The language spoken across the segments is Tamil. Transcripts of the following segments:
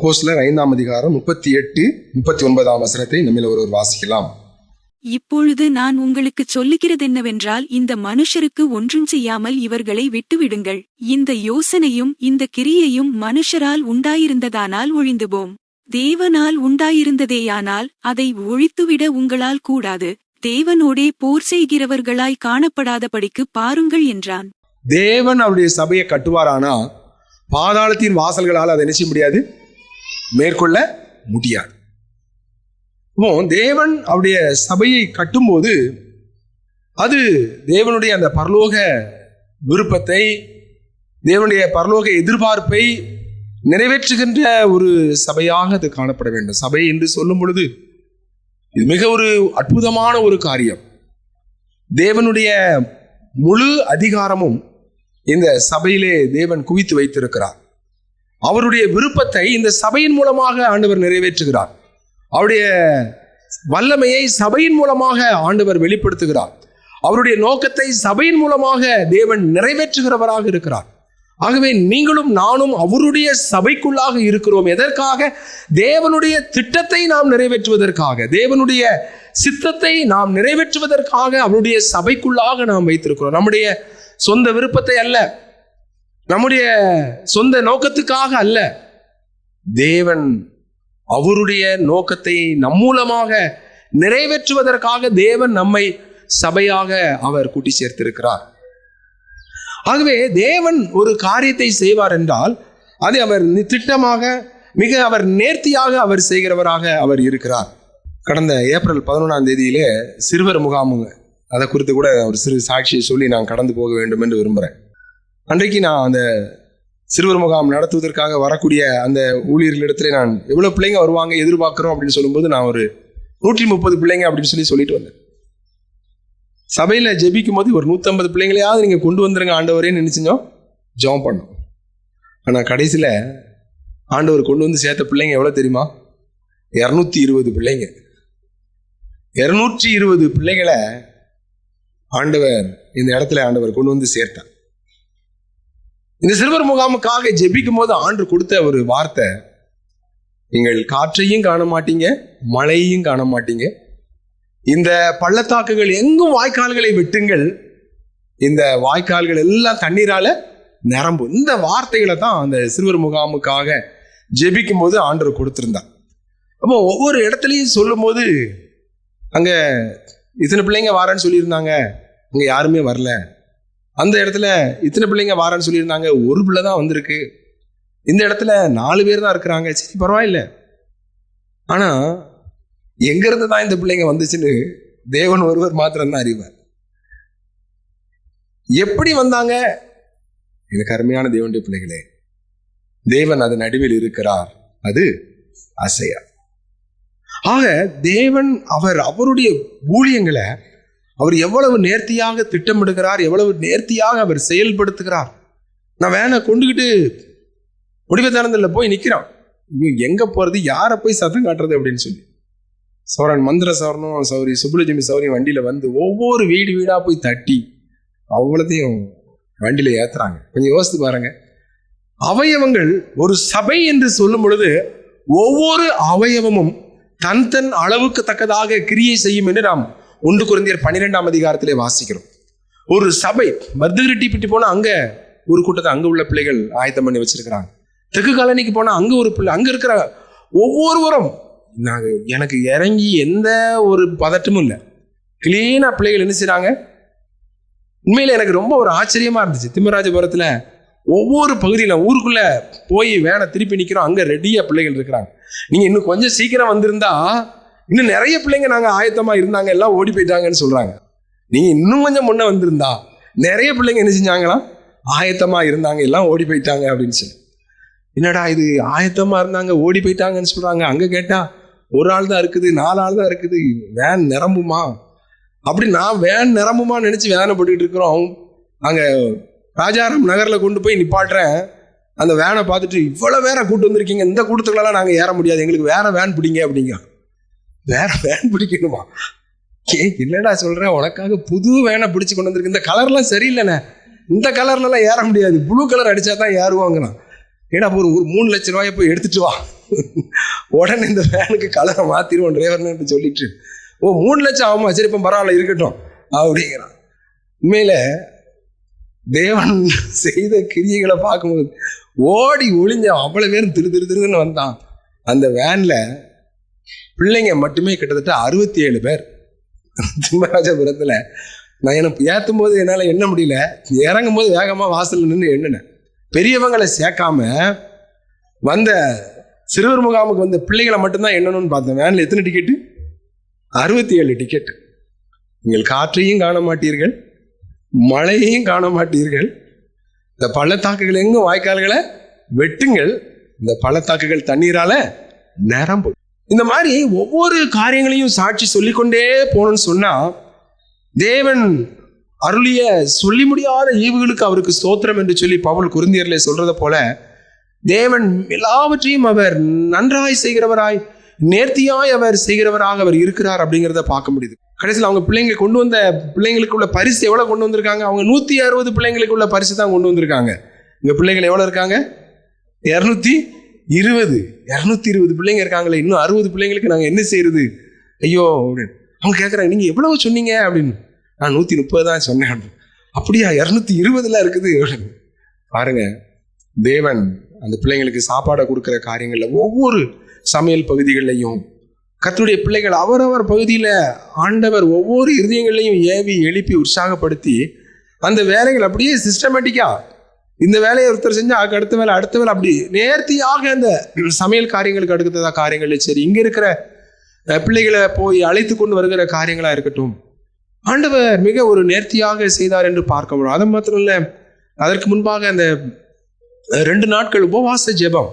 அப்போஸ்தலர் 5ஆம் அதிகாரம் 38, 39ஆம் வசனத்தை நம்மில் ஒருவர் வாசிக்கலாம். இப்பொழுது நான் உங்களுக்குச் சொல்லுகிறதென்னவென்றால், இந்த மனுஷருக்கு ஒன்றும் செய்யாமல் இவர்களை விட்டுவிடுங்கள். இந்த யோசனையும் இந்த கிரியையும் மனுஷரால் உண்டாயிருந்ததானால் ஒழிந்துபோம். தேவனால் உண்டாயிருந்ததேயானால் அதை ஒழித்துவிட உங்களால் கூடாது. தேவனோடே போர் செய்கிறவர்களாய் காணப்படாதபடிக்கு பாருங்கள் என்றான். தேவன் அவருடைய சபையை கட்டுவாரானா பாதாளத்தின் வாசல்களால் அதை என்ன செய்ய முடியாது, மேற்கொள்ள முடியாது. தேவன் அவருடைய சபையை கட்டும்போது அது தேவனுடைய அந்த பரலோக விருப்பத்தை, தேவனுடைய பரலோக எதிர்பார்ப்பை நிறைவேற்றுகின்ற ஒரு சபையாக அது காணப்பட வேண்டும். சபை என்று சொல்லும் பொழுது இது மிக ஒரு அற்புதமான ஒரு காரியம். தேவனுடைய முழு அதிகாரமும் இந்த சபையிலே தேவன் குவித்து வைத்திருக்கிறார். அவருடைய விருப்பத்தை இந்த சபையின் மூலமாக ஆண்டவர் நிறைவேற்றுகிறார். அவருடைய வல்லமையை சபையின் மூலமாக ஆண்டவர் வெளிப்படுத்துகிறார். அவருடைய நோக்கத்தை சபையின் மூலமாக தேவன் நிறைவேற்றுகிறவராக இருக்கிறார். ஆகவே நீங்களும் நானும் அவருடைய சபைக்குள்ளாக இருக்கிறோம். எதற்காக? தேவனுடைய திட்டத்தை நாம் நிறைவேற்றுவதற்காக, தேவனுடைய சித்தத்தை நாம் நிறைவேற்றுவதற்காக அவருடைய சபைக்குள்ளாக நாம் வைத்திருக்கிறோம். நம்முடைய சொந்த விருப்பத்தை அல்ல, நம்முடைய சொந்த நோக்கத்துக்காக அல்ல. தேவன் அவருடைய நோக்கத்தை நம் மூலமாக நிறைவேற்றுவதற்காக தேவன் நம்மை சபையாக அவர் கூட்டி சேர்த்திருக்கிறார். ஆகவே தேவன் ஒரு காரியத்தை செய்வார் என்றால் அதை அவர் திட்டமாக, மிக அவர் நேர்த்தியாக அவர் செய்கிறவராக அவர் இருக்கிறார். கடந்த ஏப்ரல் 11ஆம் தேதியிலே சிறுவர் முகாமுங்க, அதை குறித்து கூட ஒரு சிறு சாட்சியை சொல்லி நான் கடந்து போக வேண்டும் என்று விரும்புகிறேன். அன்றைக்கு நான் அந்த சிறுவர் முகாம் நடத்துவதற்காக வரக்கூடிய அந்த ஊழியர்களிடத்துல நான் எவ்வளோ பிள்ளைங்க வருவாங்க எதிர்பார்க்குறோம் அப்படின்னு சொல்லும்போது நான் ஒரு 130 பிள்ளைங்க அப்படின்னு சொல்லிட்டு வந்தேன். சபையில் ஜெபிக்கும் போது ஒரு 150 பிள்ளைங்களையாவது நீங்கள் கொண்டு வந்துருங்க ஆண்டவரேன்னு நினைச்சோம், ஜெபம் பண்ணோம். ஆனால் கடைசியில் ஆண்டவர் கொண்டு வந்து சேர்த்த பிள்ளைங்க எவ்வளோ தெரியுமா? 220 பிள்ளைங்க. 220 பிள்ளைகளை ஆண்டவர் இந்த இடத்துல ஆண்டவர் கொண்டு வந்து சேர்த்தார். இந்த சிறுவர் முகாமுக்காக ஜெபிக்கும் போது ஆண்டு கொடுத்த ஒரு வார்த்தை, நீங்கள் காற்றையும் காண மாட்டீங்க, மழையையும் காண மாட்டீங்க, இந்த பள்ளத்தாக்குகள் எங்கும் வாய்க்கால்களை வெட்டுங்கள், இந்த வாய்க்கால்கள் எல்லாம் தண்ணீரால நிரம்பும். இந்த வார்த்தைகளை தான் அந்த சிறுவர் முகாமுக்காக ஜெபிக்கும் போது ஆண்டவர் கொடுத்திருந்தார். அப்போ ஒவ்வொரு இடத்துலையும் சொல்லும் போது அங்கே இத்தனை பிள்ளைங்க வாரன்னு சொல்லியிருந்தாங்க, அங்கே யாருமே வரல. அந்த இடத்துல இத்தனை பிள்ளைங்க வாரன்னு சொல்லியிருந்தாங்க, ஒரு பிள்ளை தான் வந்திருக்கு. இந்த இடத்துல 4 பேர் தான் இருக்கிறாங்க, சரி பரவாயில்ல. ஆனால் எங்கிருந்து தான் இந்த பிள்ளைங்க வந்துச்சுன்னு தேவன் ஒருவர் மாத்திரம்தான் அறிவார். எப்படி வந்தாங்க? எனக்கு அருமையான தேவனுடைய பிள்ளைகளே, தேவன் அது நடுவில் இருக்கிறார், அது அசையா. ஆக தேவன் அவருடைய ஊழியங்களை அவர் எவ்வளவு நேர்த்தியாக திட்டமிடுகிறார், எவ்வளவு நேர்த்தியாக அவர் செயல்படுத்துகிறார். நான் வேனை கொண்டுகிட்டு முடிவதானதில் போய் நிற்கிறான், எங்க போறது, யாரை போய் சத்தம் காட்டுறது அப்படின்னு சொல்லி சௌரன் மந்திர சௌரனும் சௌரி சுப்புலட்சுமி சௌரியும் வண்டியில வந்து ஒவ்வொரு வீடா போய் தட்டி அவ்வளோத்தையும் வண்டியில ஏத்துறாங்க. கொஞ்சம் யோசித்து பாருங்க. அவயவங்கள் ஒரு சபை என்று சொல்லும் பொழுது ஒவ்வொரு அவயவமும் தன் அளவுக்கு தக்கதாக கிரியை செய்யும் என்று நாம் 1 கொரிந்தியர் 12ஆம் அதிகாரத்திலே வாசிக்கிறோம். ஒரு சபை மருதுகிரிட்டி போனா அங்க ஒரு கூட்டத்தை அங்க உள்ள பிள்ளைகள் ஆயத்தம் பண்ணி வச்சிருக்கிறாங்க. தெற்கு காலனிக்கு போனா அங்க ஒரு பிள்ளை, அங்க இருக்கிற ஒவ்வொருவரும் எனக்கு இறங்கி எந்த ஒரு பதட்டமும் இல்லை, கிளீனா பிள்ளைகள் என்ன செய்றாங்க. உண்மையில எனக்கு ரொம்ப ஒரு ஆச்சரியமா இருந்துச்சு. திம்மராஜபுரத்துல ஒவ்வொரு பகுதியில ஊருக்குள்ள போய் வேனை திருப்பி நிக்கிறோம், அங்க ரெடியா பிள்ளைகள் இருக்கிறாங்க. நீங்க இன்னும் கொஞ்சம் சீக்கிரம் வந்திருந்தா இன்னும் நிறைய பிள்ளைங்க நாங்க ஆயத்தமா இருந்தாங்க, எல்லாம் ஓடி போயிட்டாங்கன்னு சொல்றாங்க. நீங்க இன்னும் கொஞ்சம் முன்ன வந்திருந்தா நிறைய பிள்ளைங்க என்ன செஞ்சாங்களாம், ஆயத்தமா இருந்தாங்க, எல்லாம் ஓடி போயிட்டாங்க அப்படின்னு சொல்லி. என்னடா இது, ஆயத்தமா இருந்தாங்க ஓடி போயிட்டாங்கன்னு சொல்றாங்க, அங்க கேட்டா ஒரு ஆள் தான் இருக்குது, 4 ஆள் தான் இருக்குது, வேன் நிரம்புமா? அப்படி நான் வேன் நிரம்புமா நினைச்சு வேனை போட்டுக்கிட்டு இருக்கிறோம். அங்க ராஜாராம் நகர்ல கொண்டு போய் நிப்பாட்டுறேன். அந்த வேனை பார்த்துட்டு, இவ்வளவு வேற கூட்டு வந்திருக்கீங்க, இந்த கூட்டத்துக்குலாம் நாங்க ஏற முடியாது, எங்களுக்கு வேற வேன் பிடிங்க அப்படிங்க. வேற வேன் பிடிக்கணுமா? இல்லடா சொல்றேன், உனக்காக புது வேனை பிடிச்சு கொண்டு வந்திருக்கு, இந்த கலர்லாம் சரியில்லைண்ணே, இந்த கலர்லாம் ஏற முடியாது, ப்ளூ கலர் அடிச்சா தான் ஏறுவாங்கண்ணா. ஏன்னா ஒரு 3 லட்சம் ரூபாயை போய் எடுத்துட்டு வா உடனே இந்த வேனுக்கு கலரை மாத்திருவோம் டிரைவர்னு சொல்லிட்டு, 3 லட்சம் ஆகுமா, சரி இப்போ பரவாயில்ல இருக்கட்டும் அப்படிங்கிறான். உண்மையில தேவன் செய்த கிரியைகளை பார்க்கும்போது ஓடி ஒளிஞ்ச அவ்வளவு பேரும் திருன்னு வந்தான். அந்த வேன்ல பிள்ளைங்க மட்டுமே கிட்டத்தட்ட 67 பேர். திம்மராஜபுரத்துல நான் எனக்கு ஏற்றும் போது என்னால் எண்ண முடியல, இறங்கும் போது வேகமாக வாசல் நின்று எண்ணினேன். பெரியவங்களை சேர்க்காம வந்த சிறுவர் முகாமுக்கு வந்த பிள்ளைகளை மட்டும்தான் எண்ணணும்னு பார்த்தேன். வேனில் எத்தனை டிக்கெட்டு? 67 டிக்கெட்டு. நீங்கள் காற்றையும் காண மாட்டீர்கள், மழையையும் காண மாட்டீர்கள். இந்த பள்ளத்தாக்குகள் எங்கும் வாய்க்கால்களை வெட்டுங்கள், இந்த பள்ளத்தாக்குகள் தண்ணீரால நிரம்பும். இந்த மாதிரி ஒவ்வொரு காரியங்களையும் சாட்சி சொல்லிக்கொண்டே போகணும்னு சொன்னா, தேவன் அருளிய சொல்லி முடியாத ஈவுகளுக்கு அவருக்கு ஸ்தோத்திரம் என்று சொல்லி பவுல் கொரிந்தியர்ல சொல்றதை போல, தேவன் எல்லாவற்றையும் அவர் நன்றாய் செய்கிறவராய், நேர்த்தியாய் அவர் செய்கிறவராக அவர் இருக்கிறார் அப்படிங்கிறத பார்க்க முடியுது. கடைசியில் அவங்க பிள்ளைங்க கொண்டு வந்த பிள்ளைங்களுக்கு உள்ள பரிசு எவ்வளவு கொண்டு வந்திருக்காங்க? அவங்க 160 பிள்ளைங்களுக்கு உள்ள பரிசு தான் கொண்டு வந்திருக்காங்க. இங்க பிள்ளைகள் எவ்வளவு இருக்காங்க? 220 பிள்ளைங்க இருக்காங்களே, இன்னும் 60 பிள்ளைங்களுக்கு நாங்க என்ன செய்யறது ஐயோ அப்படின்னு அவங்க கேட்குறாங்க. நீங்க எவ்வளவு சொன்னீங்க அப்படின்னு. நான் 130 தான் சொன்னேன். அப்படியா, 220 இருக்குது அப்படின்னு. பாருங்க, தேவன் அந்த பிள்ளைங்களுக்கு சாப்பாடை கொடுக்குற காரியங்கள்ல ஒவ்வொரு சமையல் பகுதிகளிலையும் கர்த்தருடைய பிள்ளைகள் அவரவர் பகுதியில ஆண்டவர் ஒவ்வொரு இருதயங்களையும் ஏவி எழுப்பி உற்சாகப்படுத்தி அந்த வேலைகள் அப்படியே சிஸ்டமேட்டிக்கா, இந்த வேலையை ஒருத்தர் செஞ்சா அடுத்த வேலை அப்படி நேர்த்தியாக அந்த சமையல் காரியங்களுக்கு அடுத்ததா காரியங்கள், சரி இங்க இருக்கிற பிள்ளைகளை போய் அழைத்து கொண்டு வருகிற காரியங்களா இருக்கட்டும், ஆண்டவர் மிக ஒரு நேர்த்தியாக செய்தார் என்று பார்க்க முடியும். அது மாத்திரம் இல்ல, அதற்கு முன்பாக அந்த 2 நாட்கள் உபவாச ஜெபம்,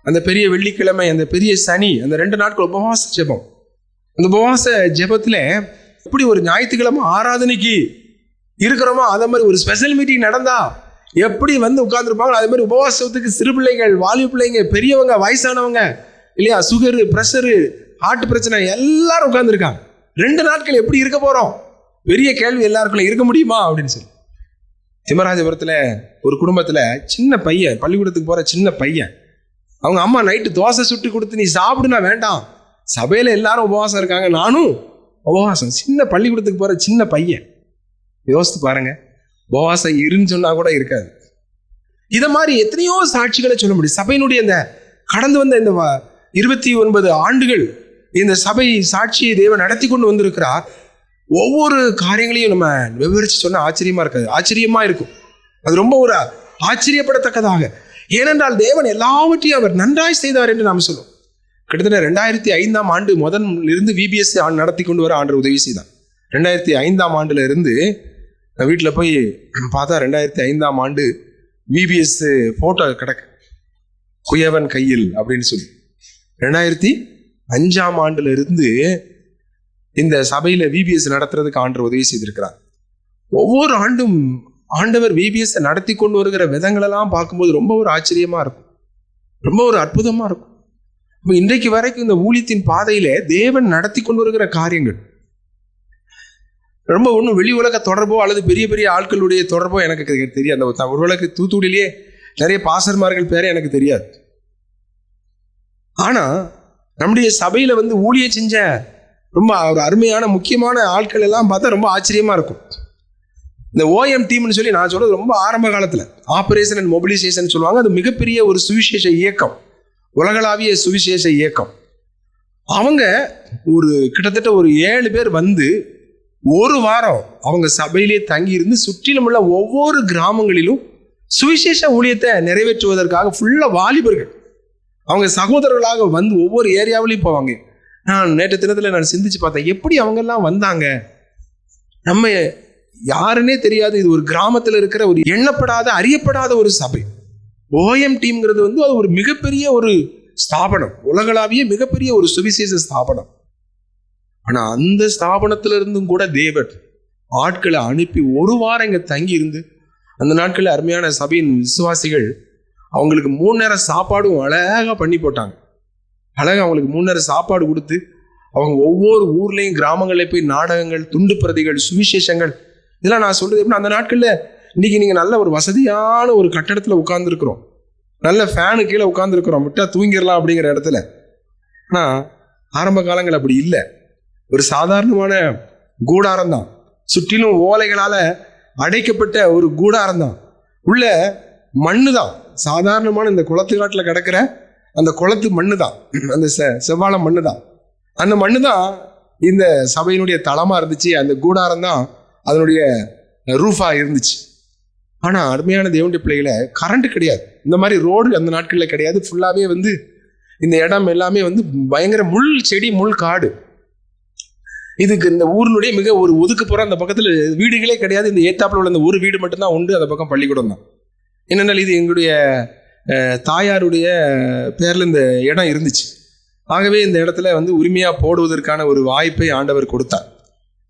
அந்த பெரிய வெள்ளிக்கிழமை, அந்த பெரிய சனி, அந்த 2 நாட்கள் உபவாச ஜெபம். அந்த உபவாச ஜெபத்துல எப்படி ஒரு ஞாயிற்றுக்கிழமை ஆராதனைக்கு இருக்கிறோமோ அதே மாதிரி ஒரு ஸ்பெஷல் மீட்டிங் நடந்தா எப்படி வந்து உட்கார்ந்துருப்பாங்க, அதே மாதிரி உபவாசத்துக்கு சிறு பிள்ளைகள், வாலிப பிள்ளைங்க, பெரியவங்க, வயசானவங்க இல்லையா, சுகரு, பிரஷரு, ஹார்ட் பிரச்சனை எல்லாரும் உட்கார்ந்துருக்காங்க. 2 நாட்கள் எப்படி இருக்க போறோம்? பெரிய கேள்வி எல்லாருக்குள்ள. இருக்க முடியுமா அப்படின்னு சொல்லி திம்மராஜபுரத்துல ஒரு குடும்பத்துல சின்ன பையன், பள்ளிக்கூடத்துக்கு போற சின்ன பையன், அவங்க அம்மா நைட்டு தோசை சுட்டு கொடுத்து நீ சாப்பிடுனா வேண்டாம், சபையில எல்லாரும் உபவாசம் இருக்காங்க, நானும் உபவாசம். சின்ன பள்ளிக்கூடத்துக்கு போற சின்ன பையன். யோசித்து பாருங்க, உபவாசம் இருன்னு சொன்னா கூட இருக்காது. இத மாதிரி எத்தனையோ சாட்சிகளை சொல்ல முடியும். சபையினுடைய இந்த கடந்து வந்த இந்த 29 ஆண்டுகள் இந்த சபை சாட்சியை தேவன் நடத்தி கொண்டு வந்திருக்கிறார். ஒவ்வொரு காரியங்களையும் நம்ம விவரிச்சு சொன்னா ஆச்சரியமா இருக்காது, ஆச்சரியமா இருக்கும். அது ரொம்ப ஒரு ஆச்சரியப்படத்தக்கதாக. ஏனென்றால் தேவன் எல்லாவற்றையும் அவர் நன்றாய் செய்தார் என்று நாம் சொல்லுவோம். கிட்டத்தட்ட 2005ஆம் ஆண்டு முதலிருந்து VBS நடத்தி கொண்டு வர ஆண்டவர் உதவி செய்தார். 2005ஆம் ஆண்டுல இருந்து வீட்டில் போய் பார்த்தா 2005ஆம் ஆண்டு VBS போட்டோ கிடக்கு, குயவன் கையில் அப்படின்னு சொல்லி. 2005ஆம் ஆண்டுல இருந்து இந்த சபையில VBS நடத்துறதுக்கு ஆண்டவர் உதவி செய்திருக்கிறார். ஒவ்வொரு ஆண்டும் ஆண்டவர் VBS நடத்தி கொண்டு வருகிற விதங்களெல்லாம் பார்க்கும்போது ரொம்ப ஒரு ஆச்சரியமா இருக்கும், ரொம்ப ஒரு அற்புதமா இருக்கும். இப்போ இன்றைக்கு வரைக்கும் இந்த ஊழியத்தின் பாதையில தேவன் நடத்தி கொண்டு வருகிற காரியங்கள் ரொம்ப ஒன்றும் வெளி உலக தொடர்போ அல்லது பெரிய பெரிய ஆட்களுடைய தொடர்போ எனக்கு தெரியாது. ஒரு உலக தூத்துக்குடியிலேயே நிறைய பாசர்மார்கள் பேரே எனக்கு தெரியாது. ஆனா நம்முடைய சபையில வந்து ஊழியம் செஞ்ச ரொம்ப ஒரு அருமையான முக்கியமான ஆட்கள் எல்லாம் பார்த்தா ரொம்ப ஆச்சரியமா இருக்கும். இந்த OM டீம்னு சொல்லி நான் சொல்றது ரொம்ப ஆரம்ப காலத்துல ஆபரேஷன் அண்ட் மொபிலைசேஷன் சொல்லுவாங்க. அது மிகப்பெரிய ஒரு சுவிசேஷ இயக்கம், உலகளாவிய சுவிசேஷ இயக்கம். அவங்க ஒரு கிட்டத்தட்ட ஒரு 7 பேர் வந்து ஒரு வாரம் அவங்க சபையிலே தங்கி இருந்து சுற்றிலும் உள்ள ஒவ்வொரு கிராமங்களிலும் சுவிசேஷ ஊழியத்தை நிறைவேற்றுவதற்காக ஃபுல்லா வாலிபர்கள் அவங்க சகோதரர்களாக வந்து ஒவ்வொரு ஏரியாவிலையும் போவாங்க. நான் நேற்று தினத்துல நான் சிந்திச்சு பார்த்தேன், எப்படி அவங்க எல்லாம் வந்தாங்க. நம்ம யாருன்னே தெரியாது, இது ஒரு கிராமத்துல இருக்கிற ஒரு எண்ணப்படாத அறியப்படாத ஒரு சபை. OM டீம்ங்கிறது வந்து அது ஒரு மிகப்பெரிய ஒரு ஸ்தாபனம், உலகளாவிய மிகப்பெரிய ஒரு சுவிசேஷ ஸ்தாபனம். ஆனா அந்த ஸ்தாபனத்துல இருந்தும் கூட தேவன் ஆட்களை அனுப்பி ஒரு வாரம் இங்க தங்கி இருந்து அந்த நாட்களில் அருமையான சபையின் விசுவாசிகள் அவங்களுக்கு 3 நேரம் சாப்பாடும் அழகா பண்ணி போட்டாங்க. அழகா அவங்களுக்கு 3 நேரம் சாப்பாடு கொடுத்து அவங்க ஒவ்வொரு ஊர்லயும் கிராமங்களில் போய் நாடகங்கள், துண்டு பிரதிகள், சுவிசேஷங்கள், இதெல்லாம் நான் சொல்றது எப்படின்னா, அந்த நாட்கள்ல இன்னைக்கு நீங்க நல்ல ஒரு வசதியான ஒரு கட்டடத்துல உட்கார்ந்து இருக்கிறோம். நல்ல ஃபேனு கீழே உட்காந்துருக்குறோம், விட்டா தூங்கிடலாம் அப்படிங்கிற இடத்துல. ஆனால் ஆரம்ப காலங்கள் அப்படி இல்லை. ஒரு சாதாரணமான கூடாரம் தான், சுற்றிலும் ஓலைகளால் அடைக்கப்பட்ட ஒரு கூடாரம் தான், உள்ள மண்ணு தான், சாதாரணமான இந்த குளத்து காட்டில் கிடக்கிற அந்த குளத்து மண்ணு தான், அந்த செவ்வாழை மண்ணு தான். அந்த மண்ணு தான் இந்த சபையினுடைய தளமாக இருந்துச்சு. அந்த கூடாரம் தான் அதனுடைய ரூஃபாக இருந்துச்சு. ஆனால் அருமையான தேவனுடைய பிள்ளைகளை, கரண்ட் கிடையாது, இந்த மாதிரி ரோடு அந்த நாட்களில் கிடையாது. ஃபுல்லாகவே வந்து இந்த இடம் எல்லாமே வந்து பயங்கர முள் செடி, முள் காடு. இதுக்கு இந்த ஊரினுடைய மிக ஒரு ஒதுக்குப்புறம் அந்த பக்கத்தில் வீடுகளே கிடையாது. இந்த ஏத்தாப்பில் உள்ள இந்த ஒரு வீடு மட்டும்தான் உண்டு, அந்த பக்கம் பள்ளிக்கூடம் தான். என்னென்னால் இது எங்களுடைய தாயாருடைய பேரில் இந்த இடம் இருந்துச்சு. ஆகவே இந்த இடத்துல வந்து உரிமையாக போடுவதற்கான ஒரு வாய்ப்பை ஆண்டவர் கொடுத்தார்.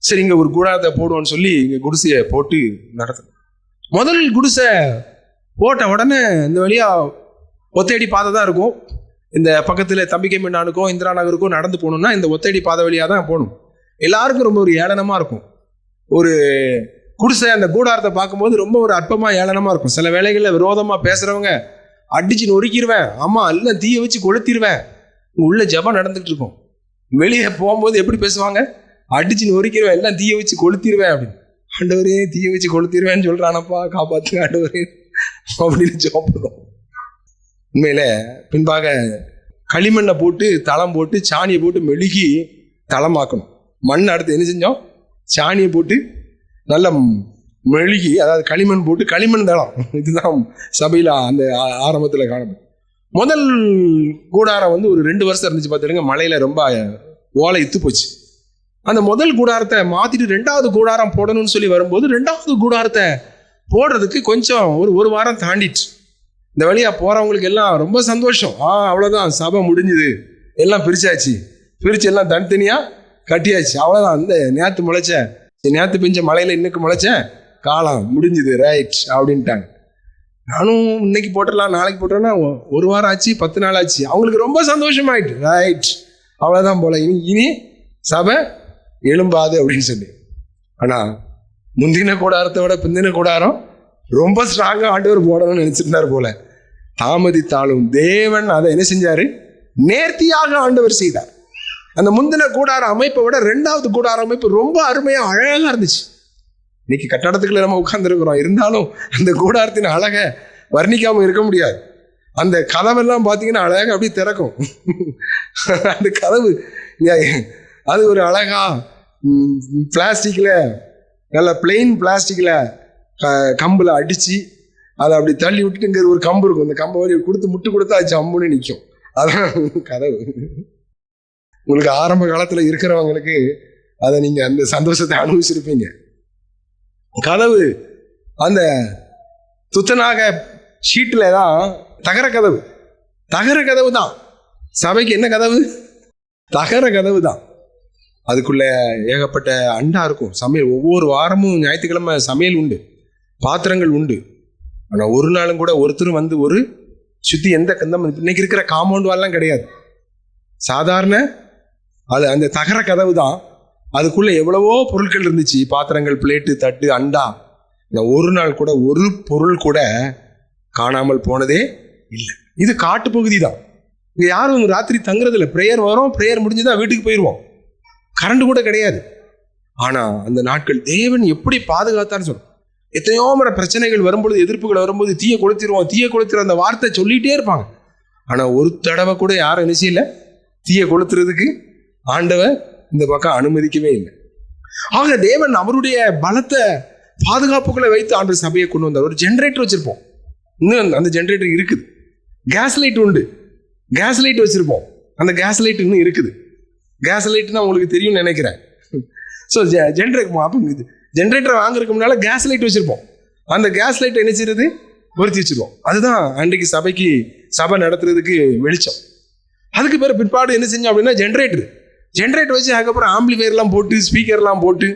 சரி, இங்கே ஒரு கூடாரத்தை போடுவோன்னு சொல்லி இங்கே குடிசையை போட்டு நடத்தணும். முதல் குடிசை போட்ட உடனே இந்த வழியாக ஒத்தையடி பாதை தான் இருக்கும். இந்த பக்கத்தில் தம்பிக்கை மீனானுக்கோ இந்திரா நகருக்கோ நடந்து போகணுன்னா இந்த ஒத்தையடி பாதை வழியாக தான் போகணும். எல்லாருக்கும் ரொம்ப ஒரு ஏளனமாக இருக்கும். ஒரு குடிசை அந்த கூடாரத்தை பார்க்கும்போது ரொம்ப ஒரு அற்பமாக ஏளனமாக இருக்கும். சில வேளைகளில் விரோதமாக பேசுகிறவங்க அடிச்சு நொறுக்கிடுவேன், ஆமாம் இல்லை தீயை வச்சு கொளுத்திடுவேன், உள்ள ஜபம் நடந்துகிட்டு இருக்கும். வெளியே போகும்போது எப்படி பேசுவாங்க, அடிச்சு நொறுக்கிடுவேன், எல்லாம் தீயை வச்சு கொளுத்திடுவேன் அப்படின்னு. ஆண்டவரே தீயை வச்சு கொளுத்திடுவேன்னு சொல்கிறானப்பா, காப்பாற்று ஆண்டவரே அப்படின்னு ஜோப்படுறோம். உண்மையில பின்பாக களிமண்ணை போட்டு தளம் போட்டு சாணியை போட்டு மெழுகி தளமாக்கணும். மண் அடுத்து என்ன செஞ்சோம், சாணியை போட்டு நல்ல மெழுகி, அதாவது களிமண் போட்டு களிமண் தளம். இதுதான் சபையில் அந்த ஆரம்பத்தில் காணப்படும். முதல் கூடாரம் வந்து ஒரு 2 வருஷம் இருந்துச்சு பார்த்துடுங்க. மழையில் ரொம்ப ஓலை இத்து போச்சு. அந்த முதல் கூடாரத்தை மாற்றிட்டு 2வது கூடாரம் போடணும்னு சொல்லி வரும்போது 2வது கூடாரத்தை போடுறதுக்கு கொஞ்சம் ஒரு வாரம் தாண்டிட்டு. இந்த வழியாக போகிறவங்களுக்கு எல்லாம் ரொம்ப சந்தோஷம். அவ்வளோதான், சபை முடிஞ்சுது, எல்லாம் பிரிச்சாச்சு, பிரித்து எல்லாம் தனித்தனியாக கட்டியாச்சு, அவ்வளோதான். அந்த நேற்று முளைச்ச, நேற்று பெஞ்ச மழையில் இன்னைக்கு முளைச்ச காலம் முடிஞ்சுது, ரைட் அப்படின்ட்டாங்க. நானும் இன்னைக்கு போட்டுடலாம் நாளைக்கு போட்டுறேன்னா 1 வாரம் ஆச்சு, 10 நாள் ஆச்சு. அவங்களுக்கு ரொம்ப சந்தோஷமாயிட்டு, ரைட் அவ்வளோதான் போல, இனி சபை எழும்பாது அப்படின்னு சொல்லி. ஆனால் முந்தின கூடாரத்தை விட பிந்தின கூடாரம் ரொம்ப ஸ்ட்ராங்காக ஆண்டவர் போடணும்னு நினச்சிருந்தார் போல. தாமதித்தாலும் தேவன் அதை என்ன செஞ்சார், நேர்த்தியாக ஆண்டவர் செய்தார். அந்த முந்தின கூடார அமைப்பை விட 2வது கூடார அமைப்பு ரொம்ப அருமையாக அழகாக இருந்துச்சு. இன்னைக்கு கட்டடத்துக்குள்ள நம்ம உட்கார்ந்துருக்கிறோம், இருந்தாலும் அந்த கூடாரத்தின் அழகை வர்ணிக்காமல் இருக்க முடியாது. அந்த கதவெல்லாம் பார்த்தீங்கன்னா அழகாக அப்படியே திறக்கும். அந்த கதவு அது ஒரு அழகா பிளாஸ்டிக்கில், நல்ல பிளெயின் பிளாஸ்டிக்கில் கம்பில் அடித்து அதை அப்படி தள்ளி விட்டுட்டு இங்கே ஒரு கம்பு இருக்கும், அந்த கம்பை வழி முட்டு கொடுத்தா அது அம்முன்னு நிற்கும். அதான் கதவு. உங்களுக்கு ஆரம்ப காலத்தில் இருக்கிறவங்களுக்கு அதை நீங்கள் அந்த சந்தோஷத்தை அனுபவிச்சிருப்பீங்க. கதவு அந்த துத்தநாக ஷீட்டில் தான் தகர கதவு. தகர கதவு தான் சபைக்கு என்ன கதவு, தகர கதவு தான். அதுக்குள்ள ஏகப்பட்ட அண்டா இருக்கும். சமையல் ஒவ்வொரு வாரமும் ஞாயிற்றுக்கிழமை சமையல் உண்டு, பாத்திரங்கள் உண்டு. ஆனால் ஒரு நாளும் கூட ஒருத்தரும் வந்து ஒரு சுற்றி எந்த கந்தம் இன்னைக்கு இருக்கிற காம்பவுண்ட் வால்லாம் கிடையாது. சாதாரண அது அந்த தகர கதவு தான். அதுக்குள்ள எவ்வளவோ பொருட்கள் இருந்துச்சு, பாத்திரங்கள், பிளேட்டு, தட்டு, அண்டா. ஒரு நாள் கூட ஒரு பொருள் கூட காணாமல் போனதே இல்லை. இது காட்டு பகுதி தான். இங்கே யாரும் ராத்திரி தங்குறது இல்லை. ப்ரேயர் வரும், ப்ரேயர் முடிஞ்சுதான் வீட்டுக்கு போயிடுவோம். கரண்ட் கூட கிடையாது. ஆனால் அந்த நாட்கள் தேவன் எப்படி பாதுகாத்தான்னு சொல்றோம். எத்தனையோ முறை பிரச்சனைகள் வரும்பொழுது, எதிர்ப்புகள் வரும்போது தீயை கொளுத்திடுவோம் அந்த வார்த்தை சொல்லிகிட்டே இருப்பாங்க. ஆனால் ஒரு தடவை கூட யாரும் என்ன செய்யல, தீயை கொளுத்துறதுக்கு ஆண்டவர் இந்த பக்கம் அனுமதிக்கவே இல்லை. ஆக தேவன் அவருடைய பலத்தை பாதுகாப்புகளை வைத்து ஆண்டவர் சபையை கொண்டு வந்தார். ஒரு ஜென்ரேட்டர் வச்சிருப்போம், இன்னும் அந்த ஜென்ரேட்டர் இருக்குது. கேஸ் லைட் உண்டு, கேஸ் லைட் வச்சிருப்போம், அந்த கேஸ் லைட் இன்னும் இருக்குது. கேஸ் லைட்னா உங்களுக்கு தெரியும்னு நினைக்கிறேன். ஸோ ஜென்ரேட்டர் வாங்குறதுக்கு முன்னால கேஸ் லைட் வச்சிருப்போம். அந்த கேஸ் லைட்டை என்ன செய்யறது, பொருத்தி வச்சிருவோம். அதுதான் அன்றைக்கு சபை நடத்துறதுக்கு வெளிச்சம். அதுக்கு பிற்பாடு என்ன செஞ்சோம் அப்படின்னா ஜென்ரேட்டர் வச்சு அதுக்கப்புறம் ஆம்பிளிஃபையர்லாம் போட்டு, ஸ்பீக்கர்லாம் போட்டு.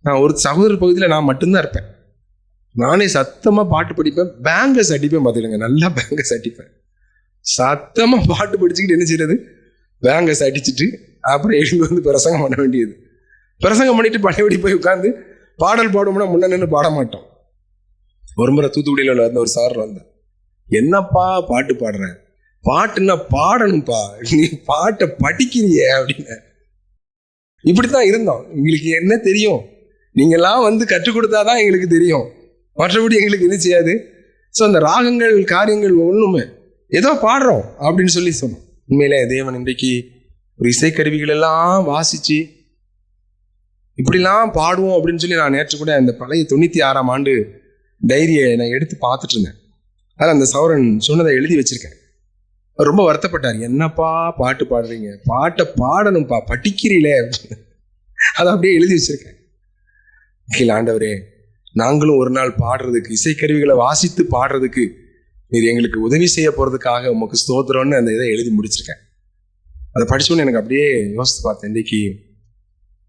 நான் ஒரு சகோதரர் பகுதியில் நான் மட்டும்தான் இருப்பேன். நானே சத்தமாக பாட்டு படிப்பேன், பேங்கஸ் அடிப்பேன். பார்த்துக்கிடுங்க, நல்லா பேங்கஸ் அடிப்பேன். சத்தமாக பாட்டு படிச்சுக்கிட்டு என்ன செய்யறது, பேங்கஸ் அடிச்சுட்டு அப்புறம் எழுந்து வந்து பிரசங்கம் பண்ண வேண்டியது. பிரசங்கம் பண்ணிட்டு பழையபடி போய் உட்காந்து பாடல் பாடுவோம்னா முன்ன நின்று பாட மாட்டோம். ஒரு முறை தூத்துக்குடியில் வந்து ஒரு சார் வந்தார். என்னப்பா பாட்டு பாடுற, பாட்டுன்னா பாடணும்ப்பா, நீ பாட்டை படிக்கிறியே அப்படின்னு. இப்படித்தான் இருந்தோம். எங்களுக்கு என்ன தெரியும், நீங்கெல்லாம் வந்து கற்றுக் கொடுத்தாதான் எங்களுக்கு தெரியும், மற்றபடி எங்களுக்கு என்ன செய்யாது. ஸோ அந்த ராகங்கள் காரியங்கள் ஒன்றுமே ஏதோ பாடுறோம் அப்படின்னு சொல்லி சொன்னோம். உண்மையிலே தேவன் இன்றைக்கு ஒரு இசைக்கருவிகள் எல்லாம் வாசிச்சு இப்படிலாம் பாடுவோம் அப்படின்னு சொல்லி நான் நேற்று கூட அந்த பழைய 96ஆம் ஆண்டு டைரியை நான் எடுத்து பார்த்துட்டு இருந்தேன். அதில் அந்த சௌரன் சொன்னதை எழுதி வச்சிருக்கேன். அவர் ரொம்ப வருத்தப்பட்டார். என்னப்பா பாட்டு பாடுறீங்க, பாட்டை பாடணும்ப்பா, படிக்கிறீங்களே அப்படின்னு. அதை அப்படியே எழுதி வச்சிருக்கேன். கீழே ஆண்டவரே, நாங்களும் ஒரு நாள் பாடுறதுக்கு, இசைக்கருவிகளை வாசித்து பாடுறதுக்கு நீர் எங்களுக்கு உதவி செய்ய போறதுக்காக உமக்கு ஸ்தோத்திரம்னு அந்த இதை எழுதி முடிச்சிருக்கேன். அதை படிச்சோன்னு எனக்கு அப்படியே யோசித்து பார்த்தேன். இன்றைக்கு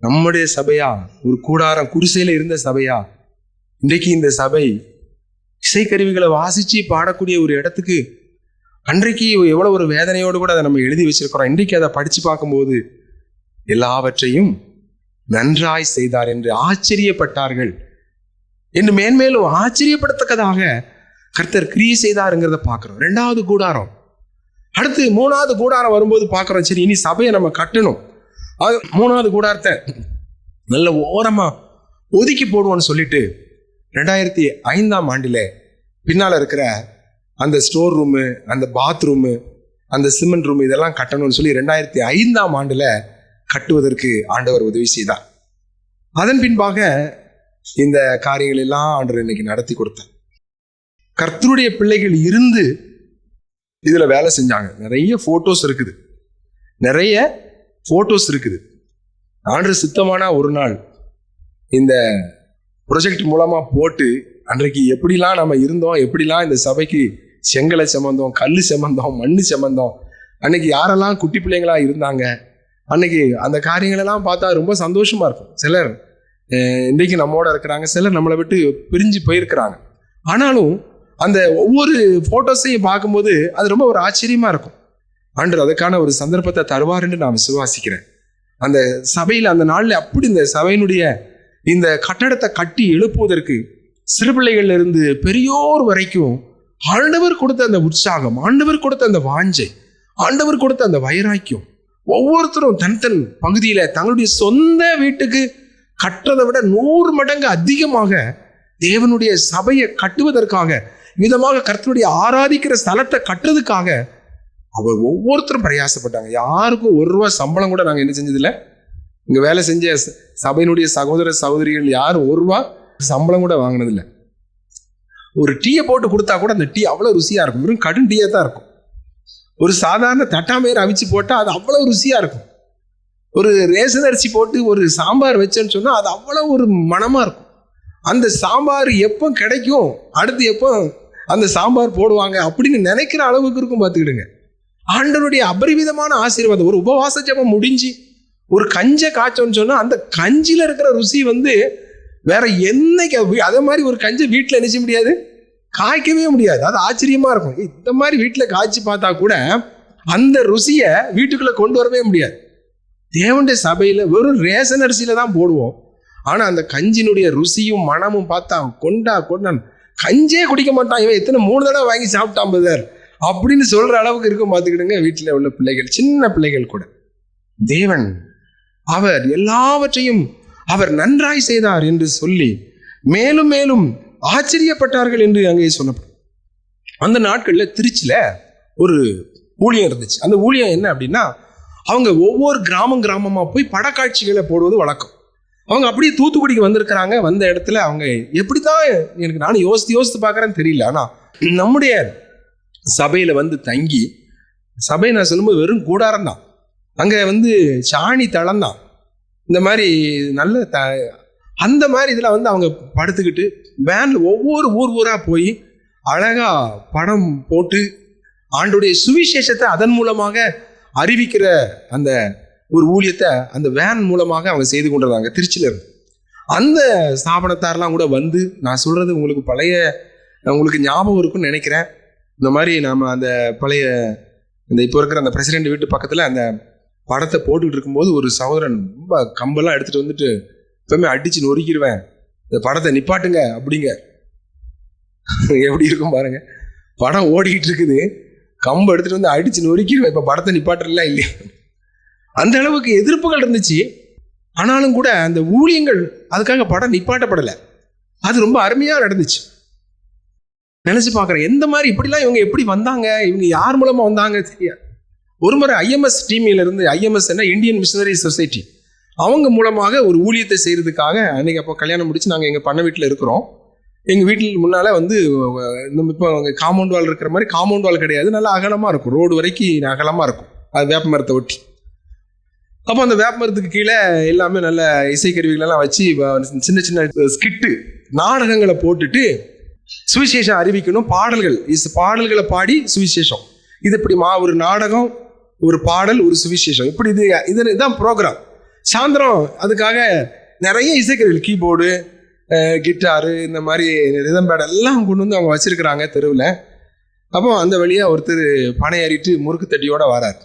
நம்முடைய சபையா, ஒரு கூடாரம் குடிசையில இருந்த சபையா, இன்றைக்கு இந்த சபை இசைக்கருவிகளை வாசிச்சு பாடக்கூடிய ஒரு இடத்துக்கு அன்றைக்கு எவ்வளவு ஒரு வேதனையோடு கூட அதை நம்ம எழுதி வச்சிருக்கிறோம். இன்றைக்கு அதை படிச்சு பார்க்கும்போது எல்லாவற்றையும் நன்றாய் செய்தார் என்று ஆச்சரியப்பட்டார்கள் என்று மேன்மேலும் ஆச்சரியப்படத்தக்கதாக கர்த்தர் கிரியை செய்தாருங்கிறத பார்க்கிறோம். 2வது கூடாரம். அடுத்து 3வது கூடாரம் வரும்போது பார்க்கிறோம், சரி இனி சபையை நம்ம கட்டணும், அது 3வது கூடாரத்தை நல்ல ஓரமா ஒதுக்கி போடுவோம்னு சொல்லிட்டு 2005ஆம் ஆண்டில் பின்னால் இருக்கிற அந்த ஸ்டோர் ரூமு, அந்த பாத்ரூமு, அந்த சிமெண்ட் ரூம் இதெல்லாம் கட்டணும்னு சொல்லி 2005ஆம் ஆண்டில் கட்டுவதற்கு ஆண்டவர் உதவி செய்தார். அதன் பின்பாக இந்த காரியங்கள் எல்லாம் ஆண்டவர் இன்னைக்கு நடத்தி கொடுத்தார். கர்த்தருடைய பிள்ளைகள் இருந்து இதுல வேலை செஞ்சாங்க. நிறைய போட்டோஸ் இருக்குது. ஆண்டவர் சித்தமானா ஒரு நாள் இந்த ப்ரொஜெக்ட் மூலமா போட்டு அன்றைக்கு எப்படிலாம் நம்ம இருந்தோம், எப்படிலாம் இந்த சபைக்கு செங்கலை செமந்தோம், கல் செமந்தோம், மண்ணு செமந்தோம், அன்னைக்கு யாரெல்லாம் குட்டி பிள்ளைங்களா இருந்தாங்க, அன்னைக்கு அந்த காரியங்கள் எல்லாம் பார்த்தா ரொம்ப சந்தோஷமா இருக்கும். சிலர் இன்றைக்கு நம்மோட இருக்கிறாங்க, சிலர் நம்மளை விட்டு பிரிஞ்சு போயிருக்கிறாங்க. ஆனாலும் அந்த ஒவ்வொரு போட்டோஸையும் பார்க்கும்போது அது ரொம்ப ஒரு ஆச்சரியமா இருக்கும். ஆண்டவர் அதுக்கான ஒரு சந்தர்ப்பத்தை தருவார் என்று நான் விசுவாசிக்கிறேன். அந்த சபையில் அந்த நாளில் அப்படி இந்த சபையினுடைய இந்த கட்டடத்தை கட்டி எழுப்புவதற்கு சிறுபிள்ளைகள்ல இருந்து பெரியோர் வரைக்கும் ஆண்டவர் கொடுத்த அந்த உற்சாகம், ஆண்டவர் கொடுத்த அந்த வாஞ்சை, ஆண்டவர் கொடுத்த அந்த வைராக்கியம், ஒவ்வொருத்தரும் தன் பகுதியில தங்களுடைய சொந்த வீட்டுக்கு கட்டுறதை விட 100 மடங்கு அதிகமாக தேவனுடைய சபையை கட்டுவதற்காக, விதமாக கர்த்தருடைய ஆராதிக்கிற ஸ்தலத்தை கட்டுறதுக்காக அவர் ஒவ்வொருத்தரும் பிரயாசப்பட்டாங்க. யாருக்கும் 1 ரூபா சம்பளம் கூட நாங்கள் என்ன செஞ்சதில்லை. இங்கே வேலை செஞ்ச சபையினுடைய சகோதர சகோதரிகள் யாரும் 1 ரூபா சம்பளம் கூட வாங்கினதில்லை. ஒரு டீயை போட்டு கொடுத்தா கூட அந்த டீ அவ்வளோ ருசியாக இருக்கும். வெறும் கடும் டீயாக தான் இருக்கும். ஒரு சாதாரண தட்டாமயிறு அவிச்சு போட்டால் அது அவ்வளோ ருசியாக இருக்கும். ஒரு ரேஷன் அரிசி போட்டு ஒரு சாம்பார் வச்சேன்னு சொன்னால் அது அவ்வளோ ஒரு மனமாக இருக்கும். அந்த சாம்பார் எப்போ கிடைக்கும், அடுத்து எப்போ அந்த சாம்பார் போடுவாங்க அப்படின்னு நினைக்கிற அளவுக்கு இருக்கும். பார்த்துக்கிடுங்க, ஆண்டவருடைய அபரிவிதமான ஆசீர்வாதம். ஒரு உபவாச ஜெபம் முடிஞ்சு ஒரு கஞ்சை காய்ச்சோன்னு சொன்னால் அந்த கஞ்சியில் இருக்கிற ருசி வேற என்னைக்கு அதே மாதிரி ஒரு கஞ்சை வீட்டில் நினைச்ச முடியாது, காய்க்கவே முடியாது. அது ஆச்சரியமா இருக்கும். இந்த மாதிரி வீட்டில் காய்ச்சி பார்த்தா கூட அந்த ருசியை வீட்டுக்குள்ள கொண்டு வரவே முடியாது. தேவனுடைய சபையில வெறும் ரேஷன் அரிசியில தான் போடுவோம். ஆனா அந்த கஞ்சினுடைய ருசியும் மனமும் பார்த்தா கொண்டான் கஞ்சே குடிக்க மாட்டான், இவன் எத்தனை 3 தடவை வாங்கி சாப்பிட்டான் பதர் அப்படின்னு சொல்ற அளவுக்கு இருக்கும். பார்த்துக்கிடுங்க, வீட்டில் உள்ள பிள்ளைகள், சின்ன பிள்ளைகள் கூட தேவன் அவர் எல்லாவற்றையும் அவர் நன்றாய் செய்தார் என்று சொல்லி மேலும் மேலும் ஆச்சரியப்பட்டார்கள் என்று அங்கே சொல்லப்படும். அந்த நாட்களில் திருச்சியில ஒரு ஊழியம் இருந்துச்சு. அந்த ஊழியம் என்ன அப்படின்னா, அவங்க ஒவ்வொரு கிராமமா போய் படக்காட்சிகளை போடுவது வழக்கம். அவங்க அப்படியே தூத்துக்குடிக்கு வந்திருக்கிறாங்க. வந்த இடத்துல அவங்க எப்படித்தான், எனக்கு நானும் யோசித்து பார்க்குறேன்னு தெரியல. ஆனால் நம்முடைய சபையில் தங்கி, சபை நான் சொல்லும்போது வெறும் கூடாரம் தான், அங்கே சாணி தளம் தான், இந்த மாதிரி நல்ல அந்த மாதிரி இதில் அவங்க படுத்துக்கிட்டு வேன்ல ஒவ்வொரு ஊராக போய் அழகா படம் போட்டு ஆண்டுடைய சுவிசேஷத்தை அதன் மூலமாக அறிவிக்கிற அந்த ஒரு ஊழியத்தை அந்த வேன் மூலமாக அவங்க செய்து கொண்டிருந்தாங்க திருச்சியில இருந்து. அந்த ஸ்தாபனத்தாரெல்லாம் கூட நான் சொல்றது உங்களுக்கு ஞாபகம் இருக்குன்னு நினைக்கிறேன். இந்த மாதிரி நாம அந்த பழைய இந்த இப்போ இருக்கிற அந்த பிரசிடென்ட் வீட்டு பக்கத்தில் அந்த படத்தை போட்டுக்கிட்டு இருக்கும்போது ஒரு சகோதரன் ரொம்ப கம்பெல்லாம் எடுத்துட்டு எப்பவுமே அடிச்சு நொறுக்கிடுவேன், இந்த படத்தை நிப்பாட்டுங்க அப்படிங்க. எப்படி இருக்கும் பாருங்க. படம் ஓடிக்கிட்டு இருக்குது, கம்பு எடுத்துட்டு வந்து அடிச்சு நொறுக்கிடுவேன், இப்ப படத்தை நிப்பாட்டுறலாம் இல்லையா. அந்த அளவுக்கு எதிர்ப்புகள் இருந்துச்சு. ஆனாலும் கூட அந்த ஊழியங்கள் அதுக்காக படம் நிப்பாட்டப்படலை. அது ரொம்ப அருமையா நடந்துச்சு. நினைச்சு பார்க்குறேன், எந்த மாதிரி இப்படிலாம் இவங்க எப்படி வந்தாங்க, இவங்க யார் மூலமா வந்தாங்க தெரியாது. ஒரு முறை ஐஎம்எஸ் டீமில் இருந்து, ஐஎம்எஸ் என்ன, இந்தியன் மிஷனரி சொசைட்டி, அவங்க மூலமாக ஒரு ஊழியத்தை செய்யறதுக்காக அன்னைக்கு அப்போ கல்யாணம் முடிச்சு நாங்கள் எங்கள் பண்ண வீட்டில் இருக்கிறோம். எங்கள் வீட்டில் முன்னால் வந்து இப்போ காம்பவுண்ட் வால் இருக்கிற மாதிரி காம்பவுண்ட் வால் கிடையாது, நல்லா அகலமாக இருக்கும், ரோடு வரைக்கும் அகலமாக இருக்கும், அது வேப்ப மரத்தை ஒட்டி. அப்போ அந்த வேப்ப மரத்துக்கு கீழே எல்லாமே நல்ல இசைக்கருவிகளெல்லாம் வச்சு சின்ன சின்ன ஸ்கிட்டு நாடகங்களை போட்டுட்டு சுவிசேஷம் அறிவிக்கணும், பாடல்களை பாடி சுவிசேஷம். இது இப்படி ஒரு நாடகம், ஒரு பாடல், ஒரு சுவிசேஷம், இப்படி இதுதான் ப்ரோக்ராம். சாயந்தரம் அதுக்காக நிறைய இசைக்கருவிகள், கீபோர்டு, கிட்டாரு, இந்த மாதிரி ரிதம் பேட் எல்லாம் கொண்டு வந்து அவங்க வச்சிருக்கிறாங்க தெருவில். அப்போ அந்த வழியாக ஒருத்தர் பனை ஏறிட்டு முறுக்கு தட்டியோட வரார்.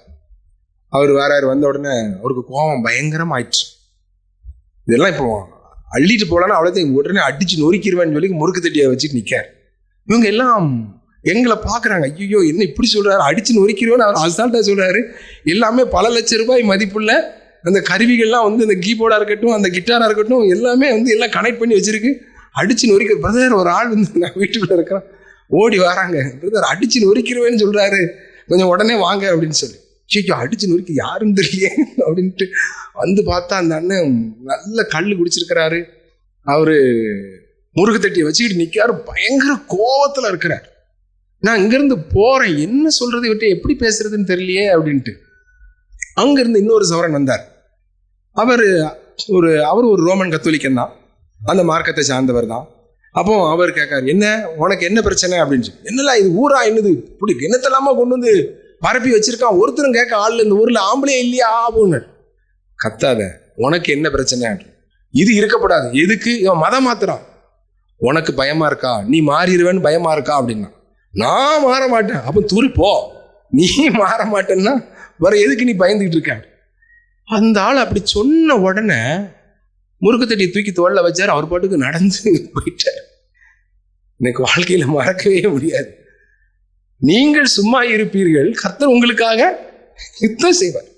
அவர் வராரு, வந்த உடனே அவருக்கு கோபம் பயங்கரம் ஆயிடுச்சு. இதெல்லாம் இப்போ அள்ளிட்டு போகலான்னு அவ்வளோத்தையும் உடனே அடிச்சு நொறுக்கிடுவேன்னு சொல்லி முறுக்கு தட்டியை வச்சுட்டு நிற்கார். இவங்க எல்லாம் எங்களை பார்க்குறாங்க, ஐயோ என்ன இப்படி சொல்கிறாரு, அடிச்சு நொறுக்கிடுவேன்னு அவர் அசால்ட்டாக சொல்கிறாரு. எல்லாமே பல லட்சம் ரூபாய் மதிப்புள்ள அந்த கருவிகள்லாம் வந்து அந்த கீபோர்டாக இருக்கட்டும், அந்த கிட்டாராக இருக்கட்டும், எல்லாமே வந்து எல்லாம் கனெக்ட் பண்ணி வச்சிருக்கு. அடிச்சு நொறுக்கிற பிரதர், ஒரு ஆள் வந்து நான் வீட்டுக்குள்ளே இருக்கிறேன், ஓடி வராங்க, பிரதர் அடிச்சு நொறுக்கிடுவேன்னு சொல்கிறாரு, கொஞ்சம் உடனே வாங்க அப்படின்னு சொல்லி. சீக்கிரம் அடிச்சு நொறுக்கி யாருன்னு தெரியல அப்படின்ட்டு வந்து பார்த்தா அந்த அண்ணன் நல்ல கல் குடிச்சிருக்கிறாரு. அவரு முருகு தட்டியை வச்சுக்கிட்டு நிற்காரு, பயங்கர கோவத்தில் இருக்கிறார். நான் இங்கேருந்து போகிறேன், என்ன சொல்றது, இவர்கிட்ட எப்படி பேசுறதுன்னு தெரியலையே அப்படின்ட்டு. அங்கேருந்து இன்னொரு சவரன் வந்தார். அவர் ஒரு ரோமன் கத்தோலிக்கன் தான், அந்த மார்க்கத்தை சார்ந்தவர் தான். அப்போ அவர் கேட்காரு, என்ன உனக்கு என்ன பிரச்சனை அப்படின்னு சொல்லி. என்னலாம் இது ஊரா, என்னது இப்படி என்னத்தெல்லாமா கொண்டு வந்து பரப்பி வச்சிருக்கான், ஒருத்தரும் கேட்க ஆள் இந்த ஊர்ல ஆம்பளே இல்லையா அப்படின்னு. கத்தாத, உனக்கு என்ன பிரச்சனை, இது இருக்கப்படாது, எதுக்கு இவன் மதம் மாத்துறான், உனக்கு பயமா இருக்கா, நீ மாறிடுவேன்னு பயமா இருக்கா அப்படின்னா. நான் மாற மாட்டேன். அப்போ தூரி போ, நீ மாற மாட்டேன்னா வேற எதுக்கு நீ பயந்துகிட்டு இருக்க. அந்த ஆள் அப்படி சொன்ன உடனே முறுக்கு தட்டியை தூக்கி தோல்ல வச்சார், அவர் பாட்டுக்கு நடந்து போயிட்டார். எனக்கு வாழ்க்கையில மறக்கவே முடியாது. நீங்கள் சும்மா இருப்பீர்கள், கர்த்தர் உங்களுக்காக யுத்தம் செய்வார்.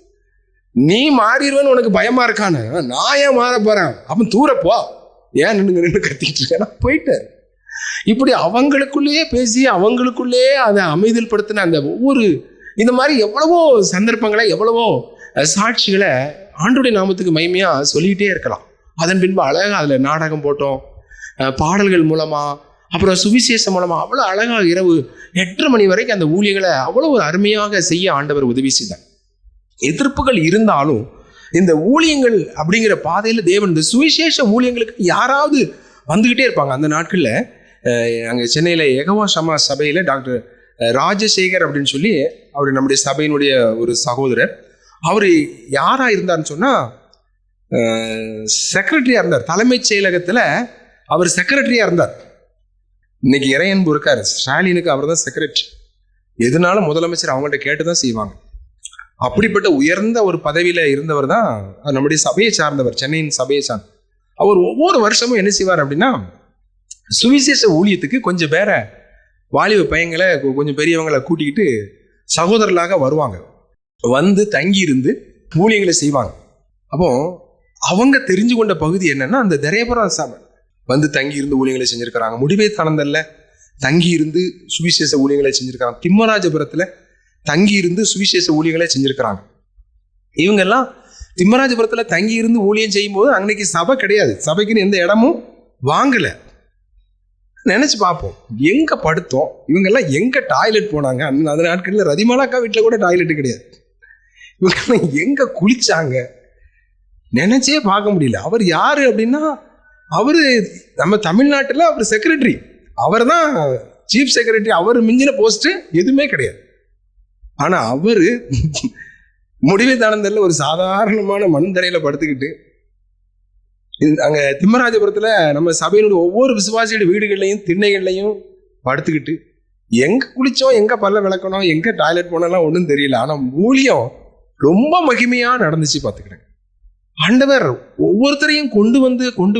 நீ மாறிடுவேன்னு உனக்கு பயமா இருக்கானு, நான் ஏன் மாற போறேன், அப்ப தூரப்போ, ஏன் நின்று கத்திக்கிட்டு இருக்கேன், போயிட்டார். இப்படி அவங்களுக்குள்ளேயே பேசி அவங்களுக்குள்ளேயே அதை அமைதல்படுத்தின அந்த ஒவ்வொரு இந்த மாதிரி எவ்வளவோ சந்தர்ப்பங்களை, எவ்வளவோ சாட்சிகளை ஆண்டவருடைய நாமத்துக்கு மகிமையா சொல்லிக்கிட்டே இருக்கலாம். அதன் பின்பு அழகா அதுல நாடகம் போட்டோம், பாடல்கள் மூலமா, அப்புறம் சுவிசேஷம் மூலமா அவ்வளோ அழகா இரவு 8:30 மணி வரைக்கும் அந்த ஊழியர்களை அவ்வளோ ஒரு அருமையாக செய்ய ஆண்டவர் உதவி செய்தார். எதிர்ப்புகள் இருந்தாலும் இந்த ஊழியங்கள் அப்படிங்கிற பாதையில தேவன் இந்த சுவிசேஷ ஊழியங்களுக்கு யாராவது வந்துகிட்டே இருப்பாங்க. அந்த நாட்கள்ல அங்கே சென்னையில் யெகோவா ஷமா சபையில் டாக்டர் ராஜசேகர் அப்படின்னு சொல்லி அவர் நம்முடைய சபையினுடைய ஒரு சகோதரர். அவர் யாரா இருந்தார்னு சொன்னா செக்ரட்டரியா இருந்தார், தலைமைச் செயலகத்துல அவர் செக்ரட்டரியா இருந்தார். இன்னைக்கு இறையன்பு இருக்காரு, ஸ்டாலினுக்கு அவர் தான் செக்ரட்டரி. எதுனாலும் முதலமைச்சர் அவங்கள்ட்ட கேட்டுதான் செய்வாங்க. அப்படிப்பட்ட உயர்ந்த ஒரு பதவியில இருந்தவர் தான் நம்முடைய சபையை சார்ந்தவர், சென்னையின் சபையை சார்ந்த. அவர் ஒவ்வொரு வருஷமும் என்ன செய்வார் அப்படின்னா, சுவிசேஷ ஊழியத்துக்கு கொஞ்சம் பேர வாலிப பையங்களை, கொஞ்சம் பெரியவங்களை கூட்டிக்கிட்டு சகோதரர்களாக வருவாங்க, வந்து தங்கி இருந்து ஊழியங்களை செய்வாங்க. அப்போ அவங்க தெரிஞ்சு கொண்ட பகுதி என்னன்னா, அந்த தரேபுரம் சபை வந்து தங்கி இருந்து ஊழியங்களை செஞ்சிருக்கிறாங்க. முடிவேத்தானந்தல்ல தங்கி இருந்து சுவிசேஷ ஊழியங்களை செஞ்சிருக்காங்க. திம்மராஜபுரத்துல தங்கி இருந்து சுவிசேஷ ஊழியங்களை செஞ்சிருக்கிறாங்க. இவங்கெல்லாம் திம்மராஜபுரத்துல தங்கி இருந்து ஊழியம் செய்யும் போது அன்னைக்கு சபை கிடையாது, சபைக்குன்னு எந்த இடமும் வாங்கல. நினைச்சு பார்ப்போம், எங்க படுத்தோம், இவங்கெல்லாம் எங்க டாய்லெட் போனாங்க. அந்த நாட்கள்ல ரதிமாலாக்கா வீட்டுல கூட டாய்லெட் கிடையாது. இவங்கெல்லாம் எங்க குளிச்சாங்க நினைச்சே பார்க்க முடியல. அவர் யாரு அப்படின்னா, அவரு நம்ம தமிழ்நாட்டுல அவர் செக்ரட்டரி, அவர் தான் சீஃப் செக்ரட்டரி. அவர் மிஞ்சின போஸ்ட் எதுவுமே கிடையாது. ஆனா அவரு முடிவேதானந்தர்ல ஒரு சாதாரணமான மண் தரையில படுத்துக்கிட்டு, அங்க திம்மராஜபுரத்துல நம்ம சபையினுடைய ஒவ்வொரு விசுவாசியோட வீடுகள்லையும் திண்ணைகள்லையும் படுத்துக்கிட்டு, எங்க குளிச்சோம், எங்க பல்ல விளக்கணும், எங்க டாய்லெட் போனோம்லாம் ஒன்றும் தெரியல. ஆனா ஊழியம் ரொம்ப மகிமையா நடந்துச்சு. பார்த்துக்கிறேன், ஆண்டவர் ஒவ்வொருத்தரையும் கொண்டு